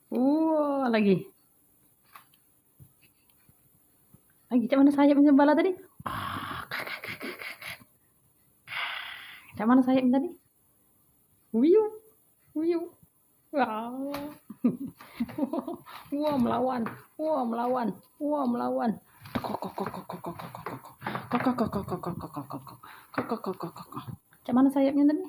Lagi. Cak mana sayapnya bala tadi? Cak mana sayapnya tadi? Wiu, wiu. Wow. Wah, melawan. Wah, melawan. Wah, melawan. Cak mana sayapnya tadi?